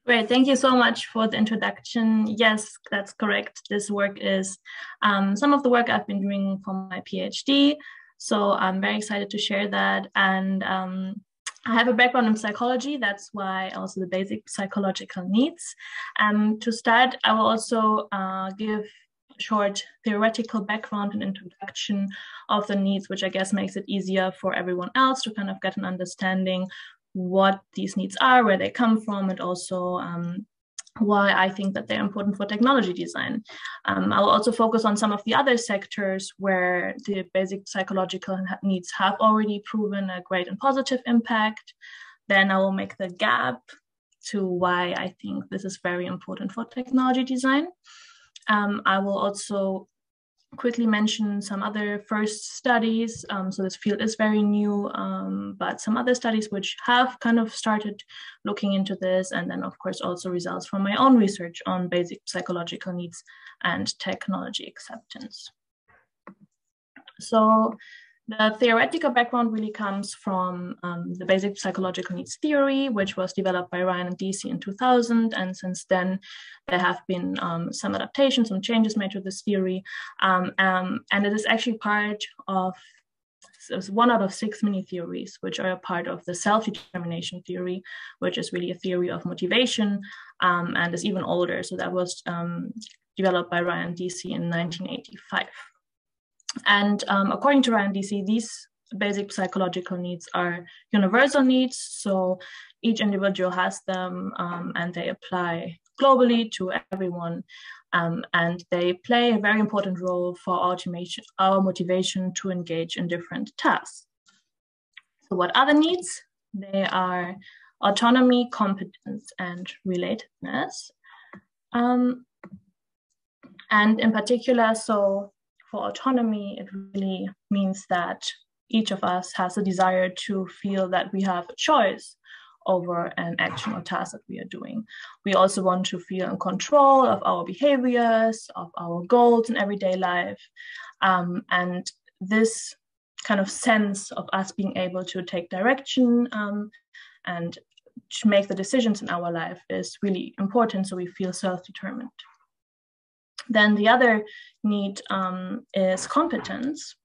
Great, thank you so much for the introduction. Yes, that's correct. This work is some of the work I've been doing for my PhD. So I'm very excited to share that. And I have a background in psychology. That's why also the basic psychological needs. To start, I will also give a short theoretical background and introduction of the needs, which I guess makes it easier for everyone else to kind of get an understanding what these needs are, where they come from, and also why I think that they're important for technology design. I'll also focus on some of the other sectors where the basic psychological needs have already proven a great and positive impact. Then I will make the gap to why I think this is very important for technology design. I will also quickly mention some other first studies. So this field is very new, but some other studies which have kind of started looking into this, and then of course also results from my own research on basic psychological needs and technology acceptance. So the theoretical background really comes from the basic psychological needs theory, which was developed by Ryan and DC in 2000. And since then, there have been some adaptations, some changes made to this theory. And it is actually part of, it's one out of 6 mini theories, which are a part of the self-determination theory, which is really a theory of motivation and is even older. So that was developed by Ryan and DC in 1985. And according to Ryan DC, these basic psychological needs are universal needs. So each individual has them and they apply globally to everyone. And they play a very important role for our motivation to engage in different tasks. So what are the needs? They are autonomy, competence, and relatedness. And in particular, so for autonomy, it really means that each of us has a desire to feel that we have a choice over an action or task that we are doing. We also want to feel in control of our behaviors, of our goals in everyday life. And this kind of sense of us being able to take direction and to make the decisions in our life is really important, so we feel self-determined. Then the other need is competence,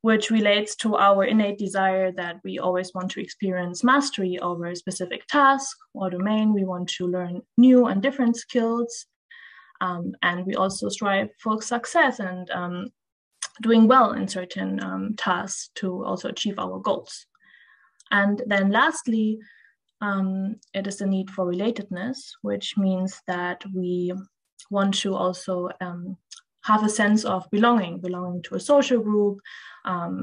which relates to our innate desire that we always want to experience mastery over a specific task or domain. We want to learn new and different skills. And we also strive for success and doing well in certain tasks to also achieve our goals. And then lastly, it is the need for relatedness, which means that we want to also have a sense of belonging to a social group,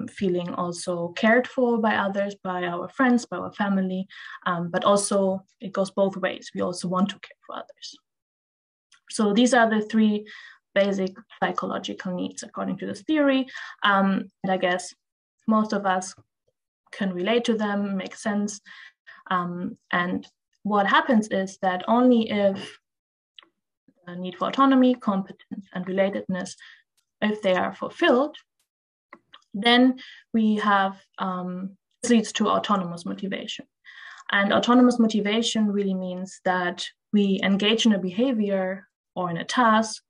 feeling also cared for by others, by our friends, by our family, but also it goes both ways. We also want to care for others. So these are the 3 basic psychological needs according to this theory. And I guess most of us can relate to them, make sense. And what happens is that only if the need for autonomy, competence, and relatedness, if they are fulfilled, then we have, this leads to autonomous motivation. And autonomous motivation really means that we engage in a behavior or in a task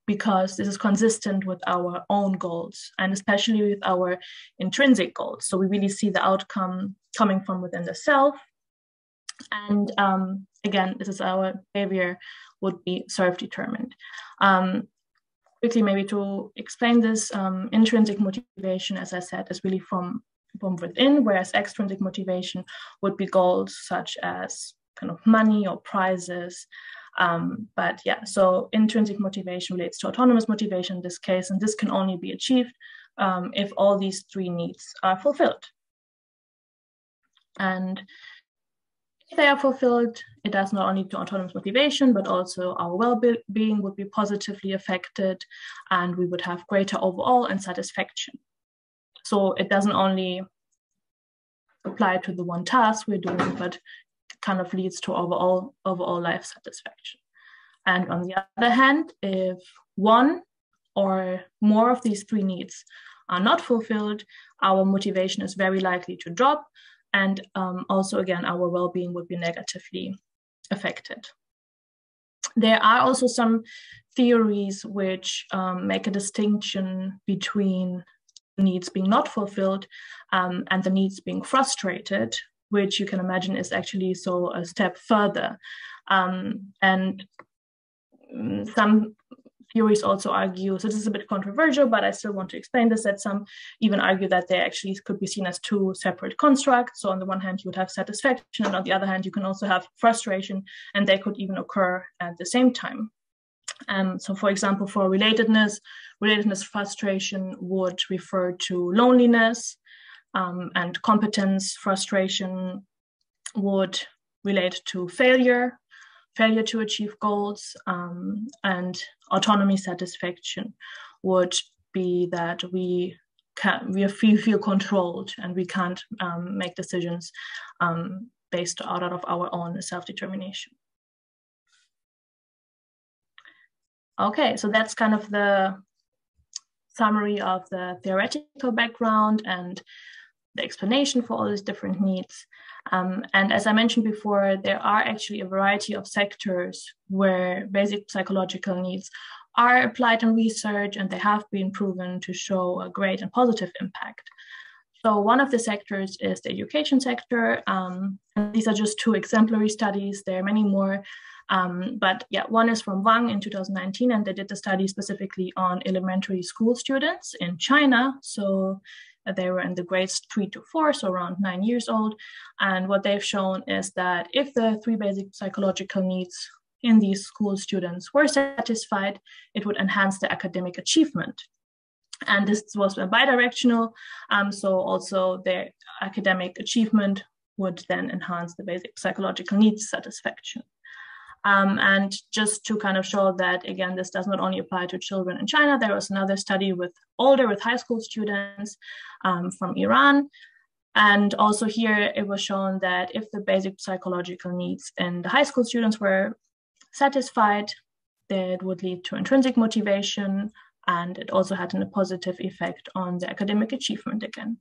because this is consistent with our own goals, and especially with our intrinsic goals. So we really see the outcome coming from within the self. And again, this is our behavior would be self-determined. Quickly, maybe to explain this, intrinsic motivation, as I said, is really from within, whereas extrinsic motivation would be goals such as kind of money or prizes. But yeah, so intrinsic motivation relates to autonomous motivation in this case, and this can only be achieved if all these 3 needs are fulfilled. And if they are fulfilled, it does not only to autonomous motivation, but also our well-being would be positively affected, and we would have greater overall and satisfaction. So it doesn't only apply to the one task we're doing, but kind of leads to overall life satisfaction. And on the other hand, if one or more of these 3 needs are not fulfilled, our motivation is very likely to drop. And also, again, our well-being would be negatively affected. There are also some theories which make a distinction between needs being not fulfilled and the needs being frustrated, which you can imagine is actually so a step further. And some theories also argue, so this is a bit controversial, but I still want to explain this, that some even argue that they actually could be seen as two separate constructs. So on the one hand, you would have satisfaction, and on the other hand, you can also have frustration, and they could even occur at the same time. So for example, for relatedness frustration would refer to loneliness, and competence frustration would relate to failure to achieve goals, and autonomy satisfaction would be that we feel controlled and we can't make decisions based out of our own self-determination. Okay, so that's kind of the summary of the theoretical background and the explanation for all these different needs. And as I mentioned before, there are actually a variety of sectors where basic psychological needs are applied in research, and they have been proven to show a great and positive impact. So one of the sectors is the education sector. And these are just two exemplary studies. There are many more. But yeah, one is from Wang in 2019, and they did the study specifically on elementary school students in China. So they were in the grades 3 to 4, so around 9 years old. And what they've shown is that if the 3 basic psychological needs in these school students were satisfied, it would enhance their academic achievement. And this was bidirectional, so also their academic achievement would then enhance the basic psychological needs satisfaction. And just to kind of show that, again, this does not only apply to children in China, there was another study with high school students from Iran. And also here it was shown that if the basic psychological needs in the high school students were satisfied, that would lead to intrinsic motivation, and it also had a positive effect on the academic achievement again.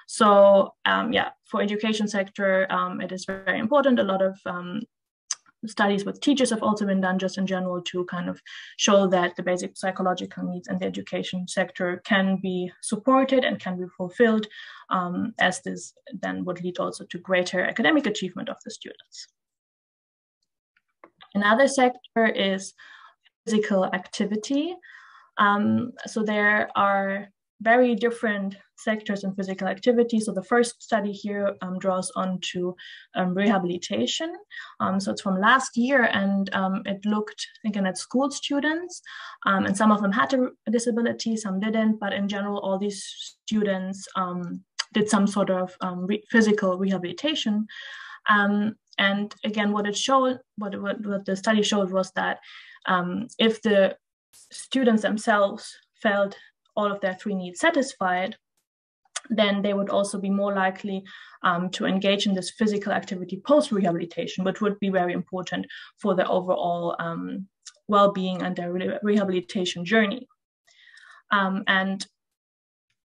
So yeah, for education sector, it is very important. A lot of studies with teachers have also been done just in general to kind of show that the basic psychological needs in the education sector can be supported and can be fulfilled, as this then would lead also to greater academic achievement of the students. Another sector is physical activity. So there are very different sectors in physical activity. So the first study here draws on to rehabilitation. So it's from last year, and it looked again at school students, and some of them had a disability, some didn't, but in general, all these students did some sort of physical rehabilitation. And again, what the study showed was that if the students themselves felt all of their 3 needs satisfied, then they would also be more likely to engage in this physical activity post-rehabilitation, which would be very important for their overall well-being and their rehabilitation journey. And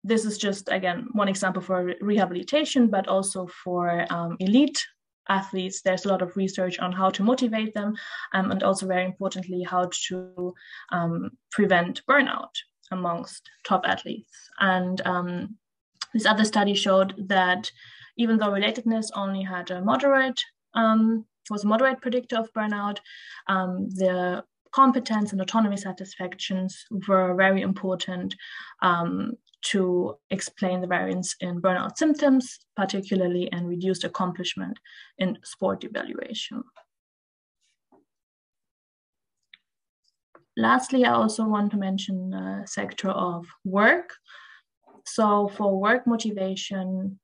this is just, again, one example for rehabilitation, but also for elite athletes. There's a lot of research on how to motivate them, and also very importantly, how to prevent burnout amongst top athletes. And this other study showed that even though relatedness only had a moderate predictor of burnout, the competence and autonomy satisfactions were very important to explain the variance in burnout symptoms, particularly, and reduced accomplishment in sport evaluation. Lastly, I also want to mention the sector of work. So for work motivation,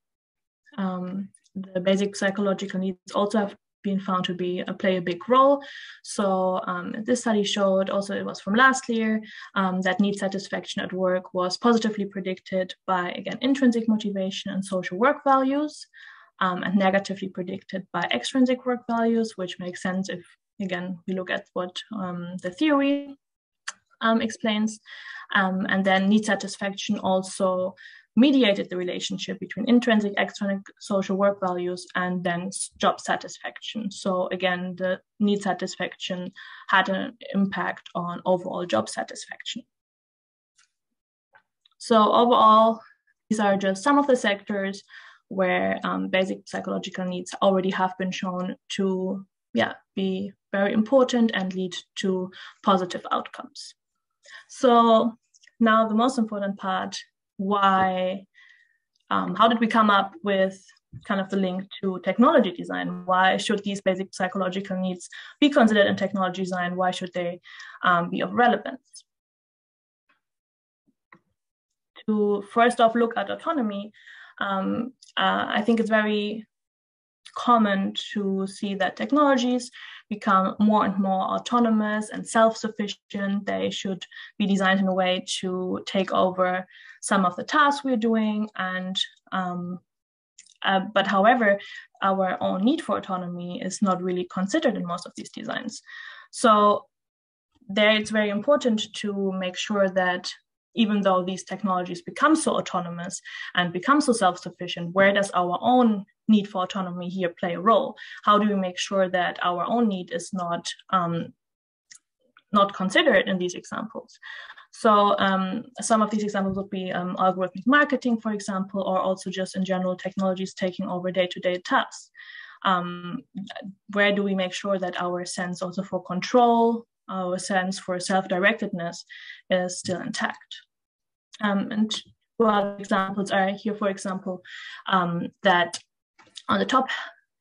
the basic psychological needs also have been found to play a big role. So this study showed, also it was from last year, that need satisfaction at work was positively predicted by, again, intrinsic motivation and social work values, and negatively predicted by extrinsic work values, which makes sense if, again, we look at what the theory explains. And then need satisfaction also mediated the relationship between intrinsic, extrinsic social work values and then job satisfaction. So again, the need satisfaction had an impact on overall job satisfaction. So overall, these are just some of the sectors where basic psychological needs already have been shown to be very important and lead to positive outcomes. So now the most important part, how did we come up with kind of the link to technology design? Why should these basic psychological needs be considered in technology design? Why should they be of relevance? To first off look at autonomy, I think it's very common to see that technologies become more and more autonomous and self-sufficient. They should be designed in a way to take over some of the tasks we're doing. And but however, our own need for autonomy is not really considered in most of these designs. So there it's very important to make sure that even though these technologies become so autonomous and become so self-sufficient, where does our own need for autonomy here play a role? How do we make sure that our own need is not considered in these examples? So some of these examples would be algorithmic marketing, for example, or also just in general technologies taking over day-to-day tasks. Where do we make sure that our sense also for control, our sense for self-directedness is still intact? And two other examples are here, for example, that on the top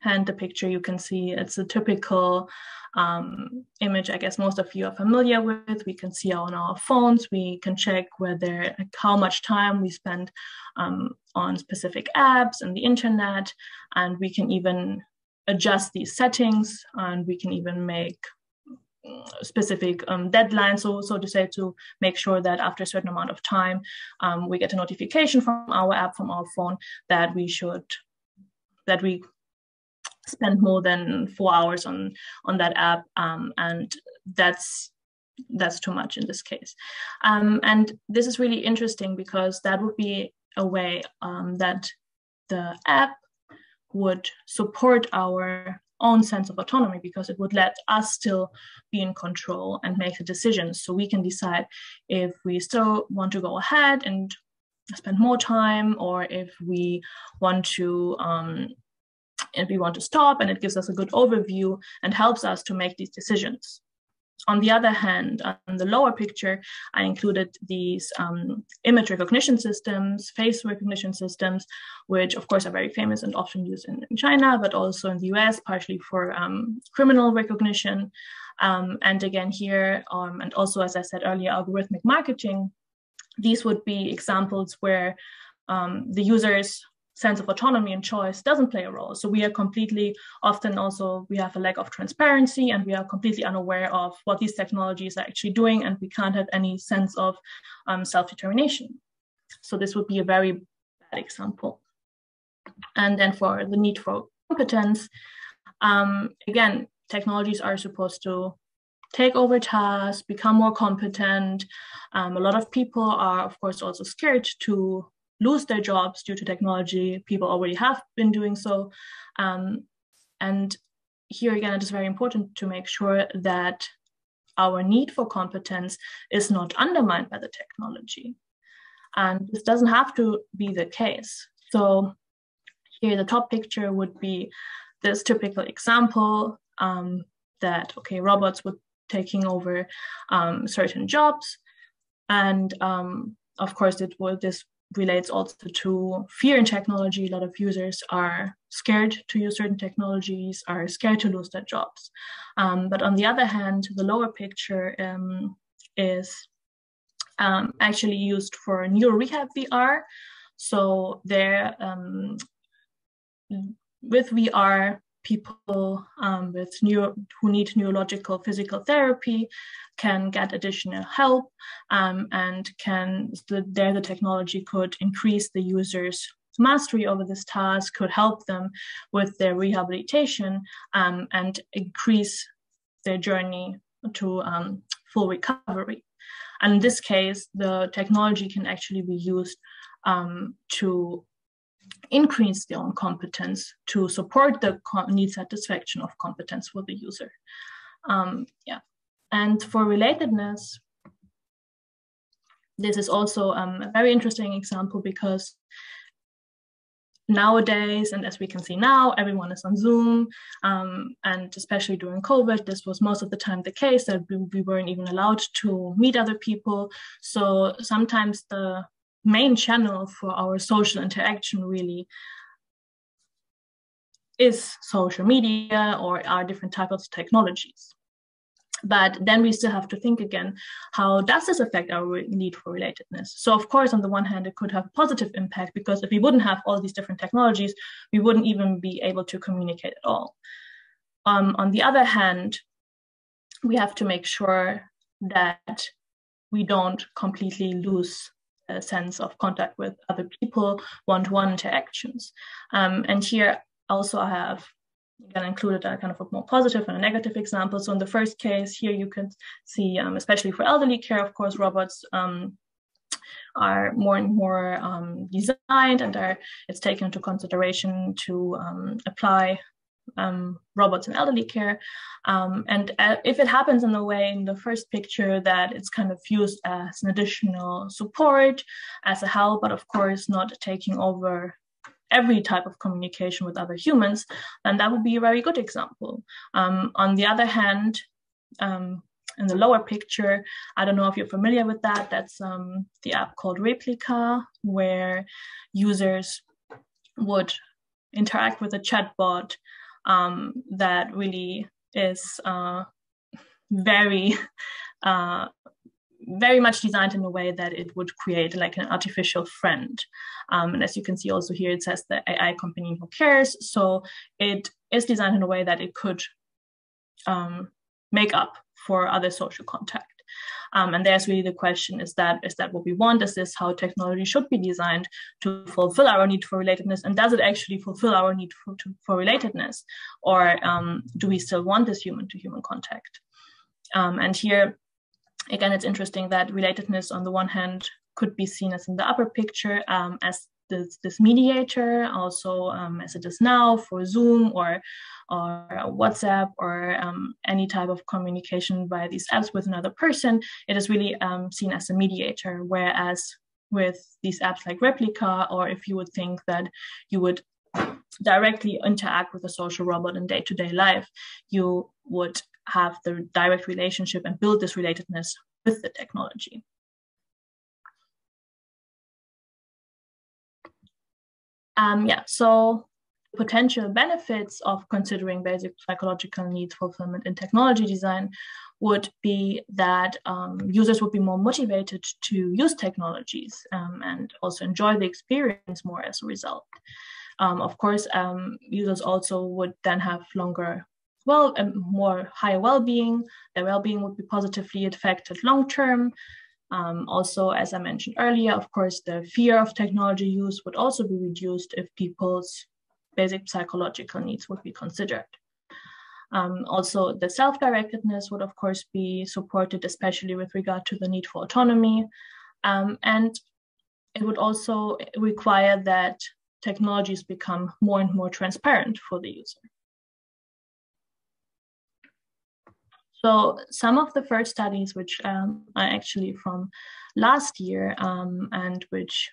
hand, the picture you can see, it's a typical image I guess most of you are familiar with. We can see on our phones, we can check how much time we spend on specific apps and the internet, and we can even adjust these settings, and we can even make specific deadlines, so to say, to make sure that after a certain amount of time, we get a notification from our app, from our phone, that we spend more than 4 hours on that app, and that's too much in this case. And this is really interesting because that would be a way that the app would support our own sense of autonomy, because it would let us still be in control and make the decisions. So we can decide if we still want to go ahead and spend more time, or if we want to stop, and it gives us a good overview and helps us to make these decisions. On the other hand, on the lower picture, I included these image recognition systems, face recognition systems, which of course are very famous and often used in China, but also in the US, partially for criminal recognition. And again here, and also as I said earlier, algorithmic marketing, these would be examples where the user's sense of autonomy and choice doesn't play a role. So we are we have a lack of transparency, and we are completely unaware of what these technologies are actually doing, and we can't have any sense of self-determination. So this would be a very bad example. And then for the need for competence, again, technologies are supposed to take over tasks, become more competent. A lot of people are, of course, also scared to lose their jobs due to technology. People already have been doing so. And here again, it is very important to make sure that our need for competence is not undermined by the technology. And this doesn't have to be the case. So here, the top picture would be this typical example that, okay, robots would taking over certain jobs. And of course, this relates also to fear in technology. A lot of users are scared to use certain technologies, are scared to lose their jobs. But on the other hand, the lower picture is actually used for neuro rehab VR. So there, with VR, people who need neurological physical therapy can get additional help, and the technology could increase the user's mastery over this task, could help them with their rehabilitation, and increase their journey to full recovery. And in this case, the technology can actually be used to increase their own competence to support the need satisfaction of competence for the user. And for relatedness, this is also a very interesting example, because nowadays, and as we can see now, everyone is on Zoom, and especially during COVID, this was most of the time the case, that we weren't even allowed to meet other people. So sometimes the main channel for our social interaction really is social media or are different types of technologies. But then we still have to think again, how does this affect our need for relatedness? So of course, on the one hand, it could have a positive impact, because if we wouldn't have all these different technologies, we wouldn't even be able to communicate at all. On the other hand, we have to make sure that we don't completely lose a sense of contact with other people, one-to-one interactions. And here also I have included a kind of a more positive and a negative example. So in the first case here, you can see, especially for elderly care, of course, robots are more and more designed, and it's taken into consideration to apply robots in elderly care. And if it happens in a way in the first picture that it's kind of used as an additional support, as a help, but of course not taking over every type of communication with other humans, then that would be a very good example. On the other hand, in the lower picture, I don't know if you're familiar with that, that's the app called Replika, where users would interact with a chatbot that really is very much designed in a way that it would create like an artificial friend. And as you can see also here, it says the AI company who cares. So it is designed in a way that it could make up for other social contact. And there's really the question, is that what we want? Is this how technology should be designed to fulfill our need for relatedness? And does it actually fulfill our need for relatedness? Or do we still want this human-to-human contact? And here, again, it's interesting that relatedness on the one hand could be seen as in the upper picture as this mediator, also as it is now for Zoom or WhatsApp or any type of communication via these apps with another person. It is really seen as a mediator, whereas with these apps like Replika, or if you would think that you would directly interact with a social robot in day-to-day life, you would have the direct relationship and build this relatedness with the technology. So potential benefits of considering basic psychological needs fulfillment in technology design would be that users would be more motivated to use technologies and also enjoy the experience more as a result. Of course, users also would then have more higher well-being. Their well-being would be positively affected long-term. Also, as I mentioned earlier, of course, the fear of technology use would also be reduced if people's basic psychological needs would be considered. Also, the self-directedness would, of course, be supported, especially with regard to the need for autonomy. And it would also require that technologies become more and more transparent for the user. So some of the first studies, which are actually from last year and which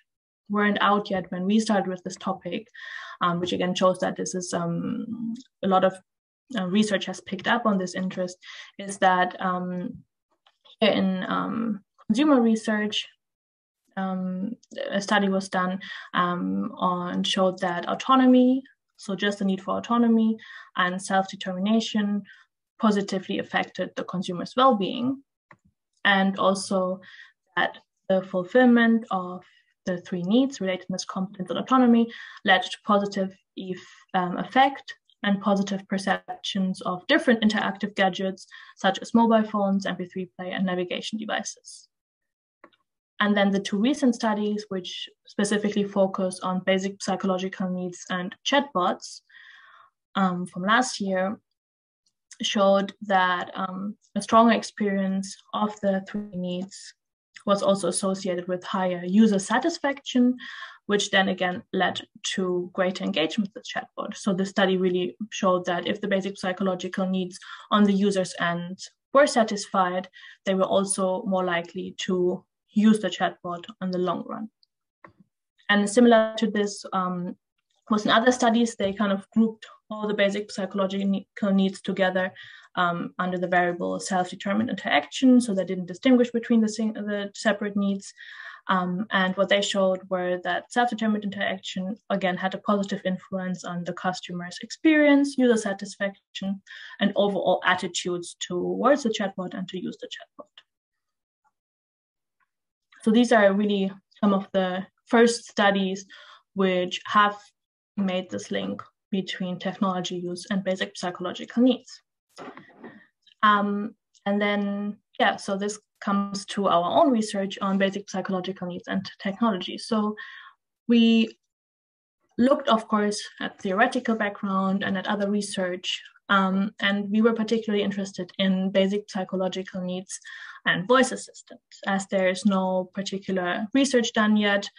weren't out yet when we started with this topic, which again shows that this is a lot of research has picked up on this interest, is that here in consumer research, a study was done and showed that autonomy, so just the need for autonomy and self-determination, positively affected the consumer's well-being, and also that the fulfillment of the three needs, relatedness, competence, and autonomy, led to positive effect and positive perceptions of different interactive gadgets, such as mobile phones, MP3 player, and navigation devices. And then the two recent studies, which specifically focus on basic psychological needs and chatbots from last year, showed that a stronger experience of the three needs was also associated with higher user satisfaction, which then again led to greater engagement with the chatbot. So the study really showed that if the basic psychological needs on the user's end were satisfied, they were also more likely to use the chatbot in the long run. And similar to this was in other studies, they kind of grouped all the basic psychological needs together under the variable self-determined interaction, so they didn't distinguish between the separate needs. And what they showed were that self-determined interaction, again, had a positive influence on the customer's experience, user satisfaction, and overall attitudes towards the chatbot and to use the chatbot. So these are really some of the first studies which have made this link between technology use and basic psychological needs. And then, yeah, so this comes to our own research on basic psychological needs and technology. So we looked, of course, at theoretical background and at other research, and we were particularly interested in basic psychological needs and voice assistants, as there is no particular research done yet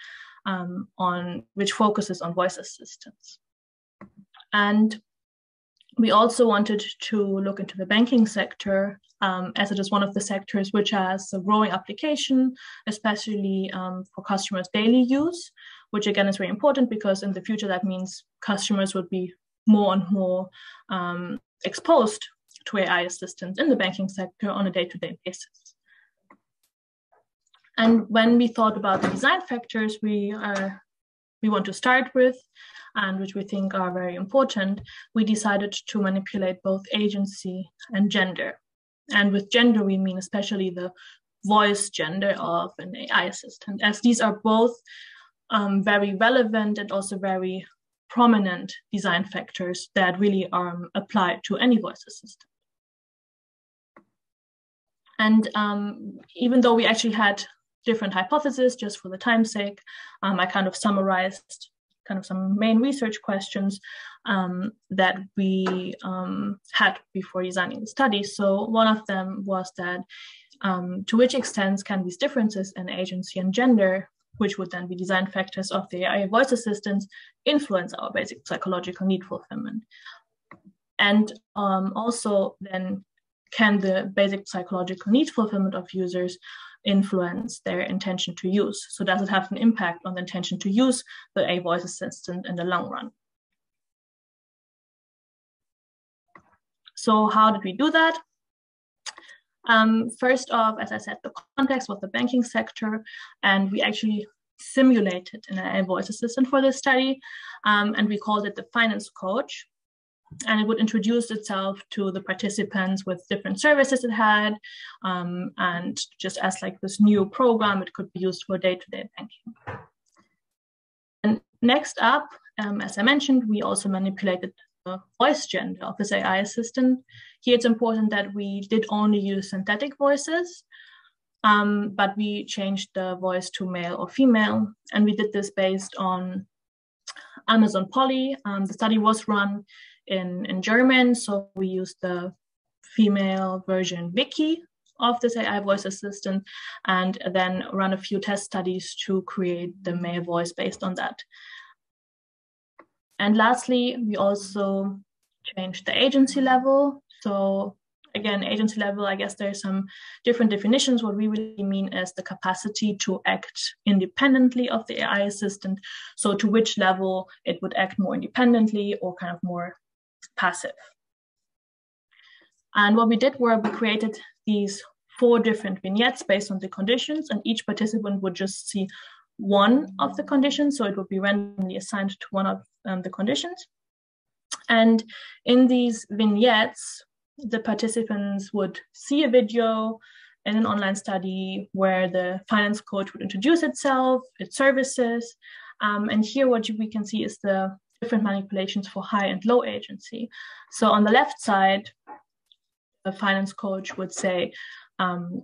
on which focuses on voice assistants. And we also wanted to look into the banking sector, as it is one of the sectors which has a growing application, especially for customers' daily use, which again is very important because in the future that means customers would be more and more exposed to AI assistants in the banking sector on a day-to-day basis. And when we thought about the design factors we want to start with, and which we think are very important, we decided to manipulate both agency and gender. And with gender, we mean especially the voice gender of an AI assistant, as these are both very relevant and also very prominent design factors that really apply to any voice assistant. And even though we actually had different hypotheses, just for the time's sake, I kind of summarized some main research questions that we had before designing the study. So one of them was that to which extent can these differences in agency and gender, which would then be design factors of the AI voice assistants, influence our basic psychological need fulfillment? And also then, can the basic psychological need fulfillment of users influence their intention to use? So does it have an impact on the intention to use the AI voice assistant in the long run? So how did we do that? First off, as I said, the context was the banking sector, and we actually simulated an AI voice assistant for this study, and we called it the finance coach. And it would introduce itself to the participants with different services it had, and just as like this new program, it could be used for day-to-day banking. And next up, as I mentioned, we also manipulated the voice gender of this AI assistant. Here it's important that we did only use synthetic voices, but we changed the voice to male or female, and we did this based on Amazon Polly. The study was run in German, so we used the female version Wiki of this AI voice assistant, and then run a few test studies to create the male voice based on that. And lastly, we also changed the agency level. So again, agency level, I guess there's some different definitions. What we really mean is the capacity to act independently of the AI assistant. So to which level it would act more independently or kind of more passive. And what we did were we created these 4 different vignettes based on the conditions, and each participant would just see one of the conditions. So it would be randomly assigned to one of the conditions. And in these vignettes, the participants would see a video in an online study where the finance coach would introduce itself, its services. And here what we can see is the different manipulations for high and low agency. So on the left side, the finance coach would say,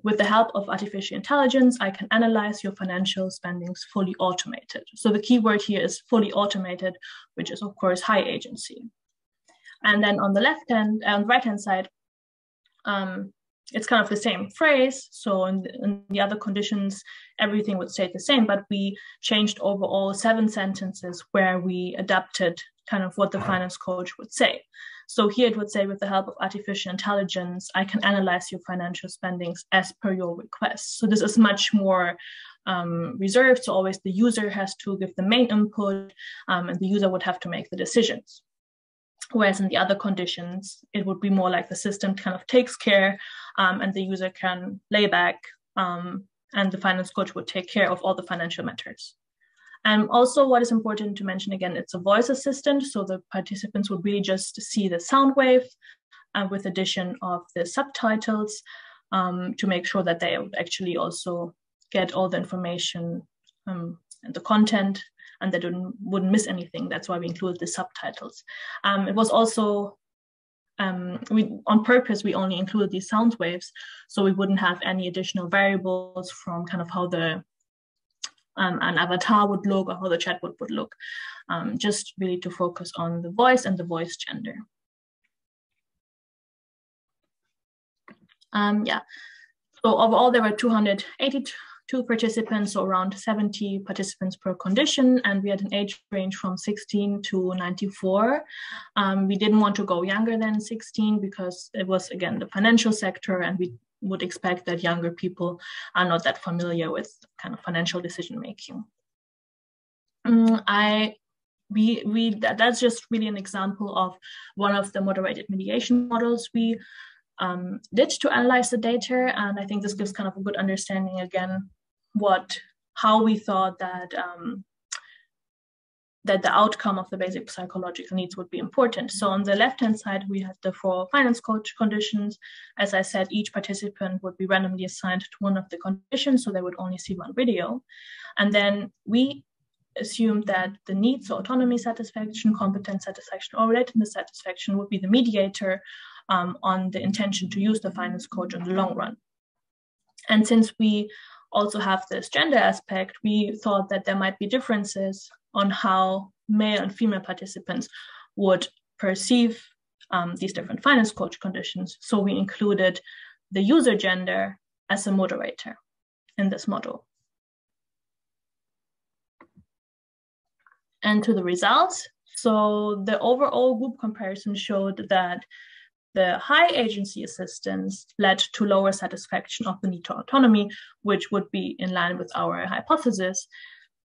with the help of artificial intelligence, I can analyze your financial spendings fully automated. So the key word here is fully automated, which is of course high agency. And then on the right-hand side, it's kind of the same phrase. So in the other conditions, everything would stay the same, but we changed overall 7 sentences where we adapted kind of what the finance coach would say. So here it would say, with the help of artificial intelligence, I can analyze your financial spendings as per your request. So this is much more reserved. So always the user has to give the main input, and the user would have to make the decisions. Whereas in the other conditions, it would be more like the system kind of takes care, and the user can lay back, and the finance coach would take care of all the financial matters. And also what is important to mention, again, it's a voice assistant. So the participants would really just see the sound wave with addition of the subtitles to make sure that they would actually also get all the information and the content, and they wouldn't miss anything. That's why we included the subtitles. It was also, on purpose, we only included these sound waves, so we wouldn't have any additional variables from kind of how the an avatar would look or how the chatbot would look, just really to focus on the voice and the voice gender. Yeah, so overall there were 282 participants, so around 70 participants per condition, and we had an age range from 16 to 94. We didn't want to go younger than 16 because it was, again, the financial sector, and we would expect that younger people are not that familiar with kind of financial decision making. That's just really an example of one of the moderated mediation models we did to analyze the data, and I think this gives kind of a good understanding again how we thought that that the outcome of the basic psychological needs would be important. So on the left-hand side, we had the 4 finance coach conditions. As I said, each participant would be randomly assigned to one of the conditions, so they would only see one video. And then we assumed that the needs, so autonomy satisfaction, competence satisfaction, or relatedness satisfaction would be the mediator on the intention to use the finance coach in the long run. And since we also have this gender aspect, we thought that there might be differences on how male and female participants would perceive these different finance coach conditions. So we included the user gender as a moderator in this model. And to the results, so the overall group comparison showed that the high agency assistance led to lower satisfaction of the need to autonomy, which would be in line with our hypothesis.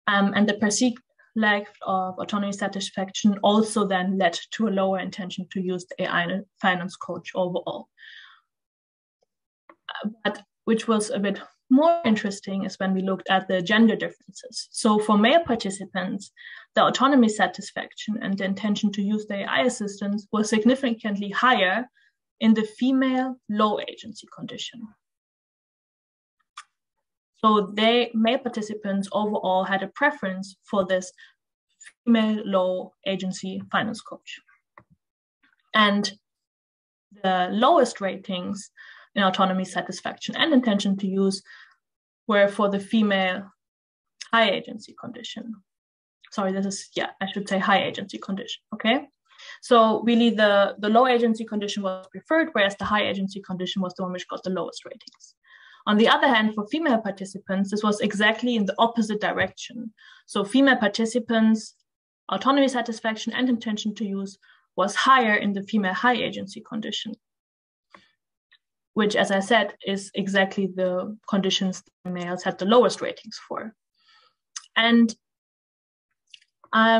And the perceived lack of autonomy satisfaction also then led to a lower intention to use the AI finance coach overall. But which was a bit more interesting is when we looked at the gender differences. So for male participants, the autonomy satisfaction and the intention to use the AI assistance was significantly higher in the female low agency condition. So male participants overall had a preference for this female low agency finance coach. And the lowest ratings in autonomy satisfaction and intention to use were for the female high agency condition. Sorry, I should say high agency condition, okay? So really the low agency condition was preferred, whereas the high agency condition was the one which got the lowest ratings. On the other hand, for female participants, this was exactly in the opposite direction. So female participants' autonomy satisfaction and intention to use was higher in the female high agency condition, which, as I said, is exactly the conditions the males had the lowest ratings for. And I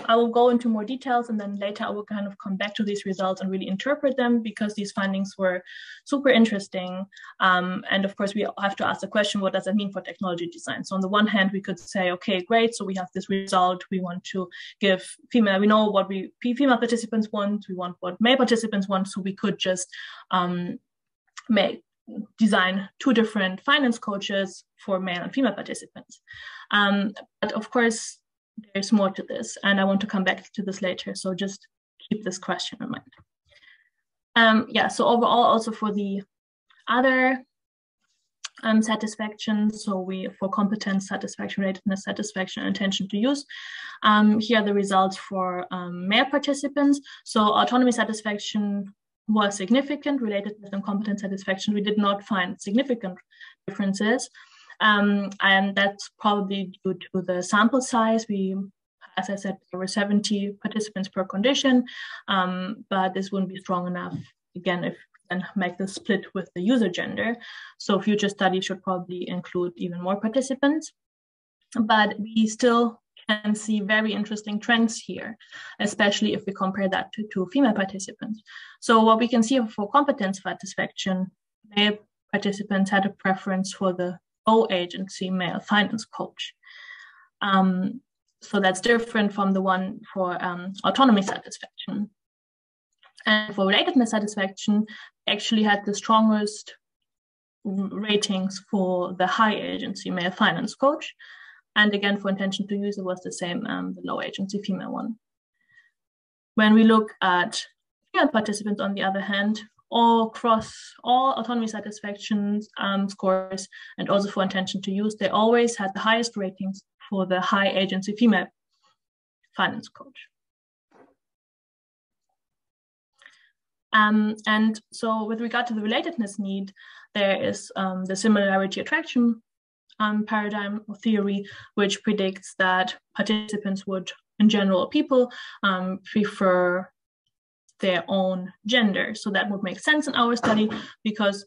will go into more details, and then later I will kind of come back to these results and really interpret them, because these findings were super interesting. And of course, we have to ask the question, what does that mean for technology design? So on the one hand, we could say, okay, great. So we have this result. We want to give we know what female participants want. We want what male participants want. So we could just design 2 different finance coaches for male and female participants. But of course, there's more to this, and I want to come back to this later. So just keep this question in mind. So overall, also for the other satisfaction, so for competence satisfaction, relatedness satisfaction, and intention to use, here are the results for male participants. So autonomy satisfaction was significant. Relatedness and competence satisfaction, we did not find significant differences. And that's probably due to the sample size. As I said, there were 70 participants per condition, but this wouldn't be strong enough, again, if and make the split with the user gender. So future studies should probably include even more participants. But we still can see very interesting trends here, especially if we compare that to female participants. So what we can see for competence satisfaction, male participants had a preference for the low agency male finance coach. So that's different from the one for autonomy satisfaction. And for relatedness satisfaction, actually had the strongest ratings for the high agency male finance coach. And again, for intention to use, it was the same, the low agency female one. When we look at female participants, on the other hand, all autonomy satisfaction scores, and also for intention to use, they always had the highest ratings for the high agency female finance coach. And so with regard to the relatedness need, there is the similarity attraction paradigm or theory, which predicts that participants would, in general, people prefer their own gender. So that would make sense in our study because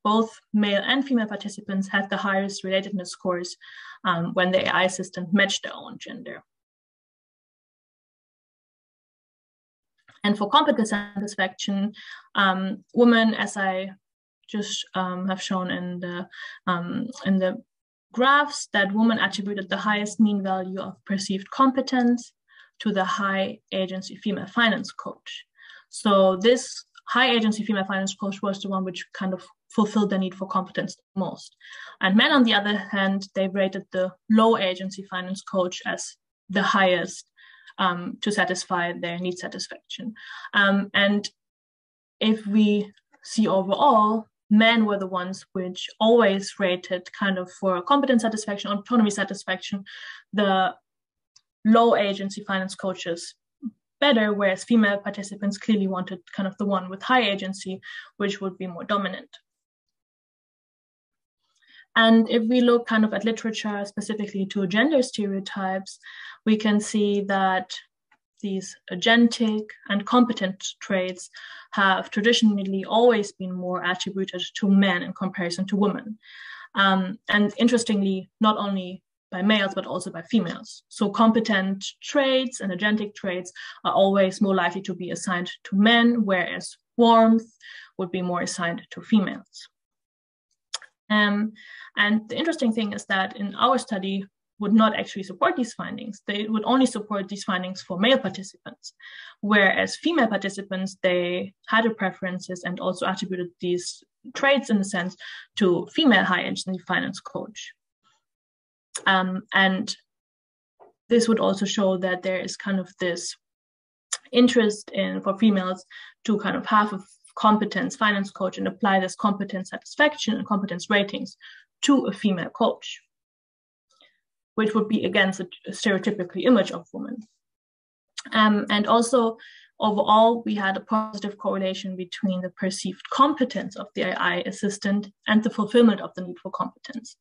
both male and female participants had the highest relatedness scores when the AI assistant matched their own gender. And for competence satisfaction, women, as I just have shown in the graphs, that women attributed the highest mean value of perceived competence to the high agency female finance coach. So this high agency female finance coach was the one which kind of fulfilled the need for competence the most. And men, on the other hand, they rated the low agency finance coach as the highest to satisfy their need satisfaction. And if we see overall, men were the ones which always rated kind of for competence satisfaction, autonomy satisfaction, the low agency finance coaches better, whereas female participants clearly wanted kind of the one with high agency, which would be more dominant. And if we look kind of at literature specifically to gender stereotypes, we can see that these agentic and competent traits have traditionally always been more attributed to men in comparison to women. And interestingly, not only by males, but also by females. So competent traits and agentic traits are always more likely to be assigned to men, whereas warmth would be more assigned to females. And the interesting thing is that in our study would not actually support these findings. They would only support these findings for male participants, whereas female participants, they had their preferences and also attributed these traits in a sense to female high agency finance coach. And this would also show that there is kind of this interest for females to kind of have a competence finance coach and apply this competence satisfaction and competence ratings to a female coach, which would be against a stereotypical image of women. And also, overall, we had a positive correlation between the perceived competence of the AI assistant and the fulfillment of the need for competence,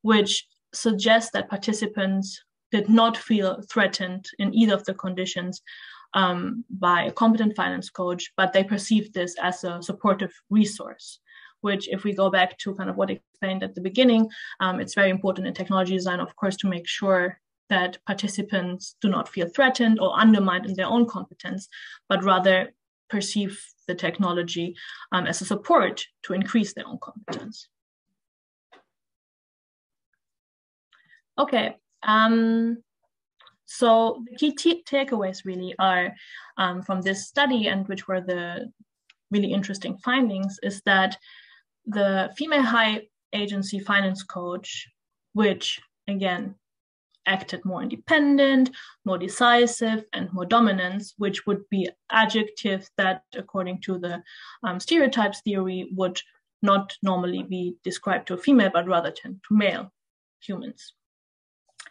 which suggests that participants did not feel threatened in either of the conditions by a competent finance coach, but they perceived this as a supportive resource, which, if we go back to kind of what I explained at the beginning, it's very important in technology design, of course, to make sure that participants do not feel threatened or undermined in their own competence, but rather perceive the technology as a support to increase their own competence. Okay, so the key takeaways really are from this study, and which were the really interesting findings, is that the female high agency finance coach, which again acted more independent, more decisive, and more dominant, which would be adjectives that, according to the stereotypes theory, would not normally be described to a female, but rather to male humans.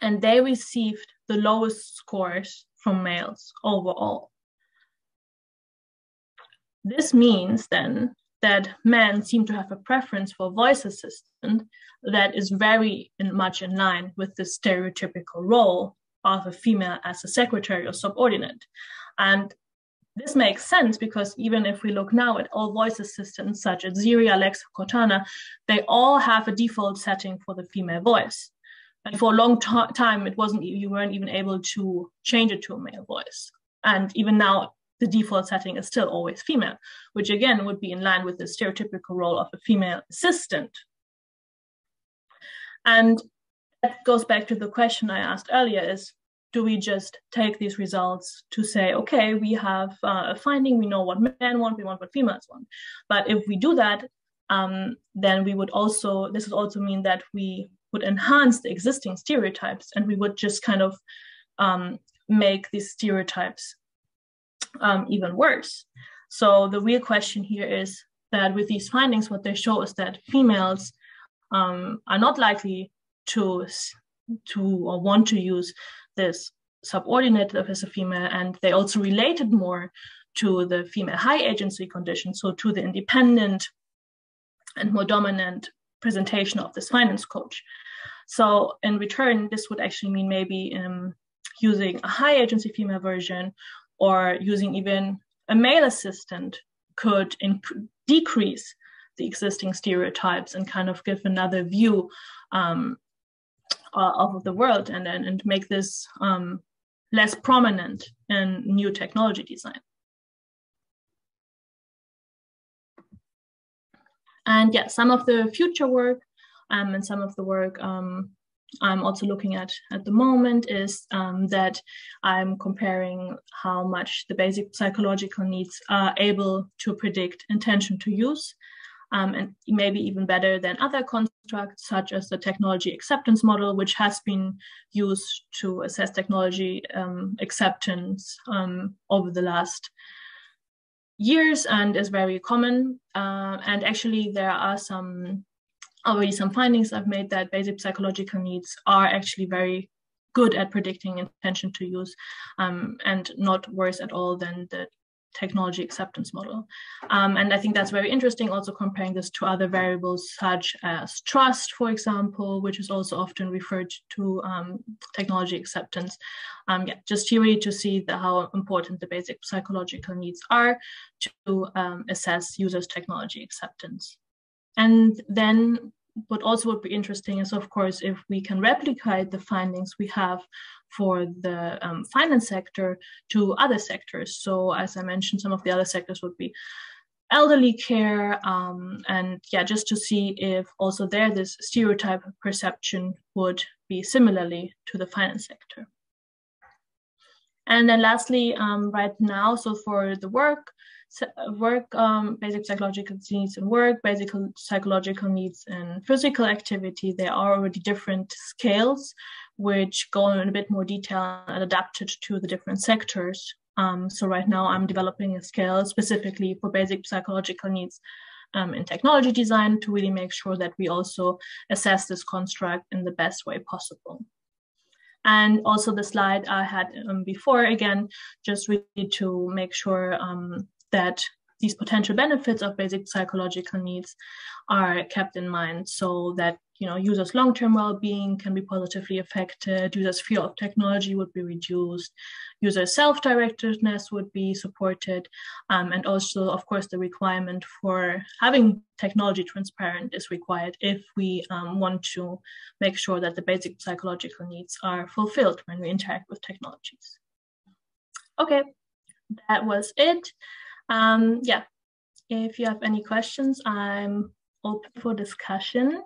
And they received the lowest scores from males overall. this means then that men seem to have a preference for voice assistant that is very much in line with the stereotypical role of a female as a secretary or subordinate. And this makes sense because even if we look now at all voice assistants such as Siri, Alexa, Cortana, they all have a default setting for the female voice. And for a long time, you weren't even able to change it to a male voice. And even now, the default setting is still always female, which again would be in line with the stereotypical role of a female assistant. And that goes back to the question I asked earlier is, do we just take these results to say, okay, we have a finding, we know what men want, we want what females want. But if we do that, then we would also, this would also mean that we would enhance the existing stereotypes and we would just kind of make these stereotypes even worse. So the real question here is that with these findings, what they show is that females are not likely to or want to use this subordinate as a female, and they also related more to the female high agency condition, so to the independent and more dominant presentation of this finance coach. So in return, this would actually mean maybe using a high agency female version or using even a male assistant could decrease the existing stereotypes and kind of give another view of the world and make this less prominent in new technology design. And yeah, some of the future work and some of the work I'm also looking at the moment is that I'm comparing how much the basic psychological needs are able to predict intention to use, and maybe even better than other constructs such as the technology acceptance model, which has been used to assess technology acceptance over the last years and is very common. And actually there are already some findings I've made that basic psychological needs are actually very good at predicting intention to use and not worse at all than the technology acceptance model. And I think that's very interesting, also comparing this to other variables such as trust, for example, which is also often referred to technology acceptance. Yeah, just really to see how important the basic psychological needs are to assess users' technology acceptance. And then what also would be interesting is, of course, if we can replicate the findings we have for the finance sector to other sectors. So as I mentioned, some of the other sectors would be elderly care, and yeah, just to see if also there this stereotype perception would be similarly to the finance sector. And then lastly, right now, so for the basic psychological needs in work, basic psychological needs in physical activity, there are already different scales which go in a bit more detail and adapted to the different sectors. So right now I'm developing a scale specifically for basic psychological needs in technology design to really make sure that we also assess this construct in the best way possible. And also the slide I had before, again, just really to make sure that these potential benefits of basic psychological needs are kept in mind, so that users' long-term well-being can be positively affected, users' fear of technology would be reduced, user self-directedness would be supported, and also, of course, the requirement for having technology transparent is required if we want to make sure that the basic psychological needs are fulfilled when we interact with technologies. Okay, that was it. Yeah, if you have any questions, I'm open for discussion.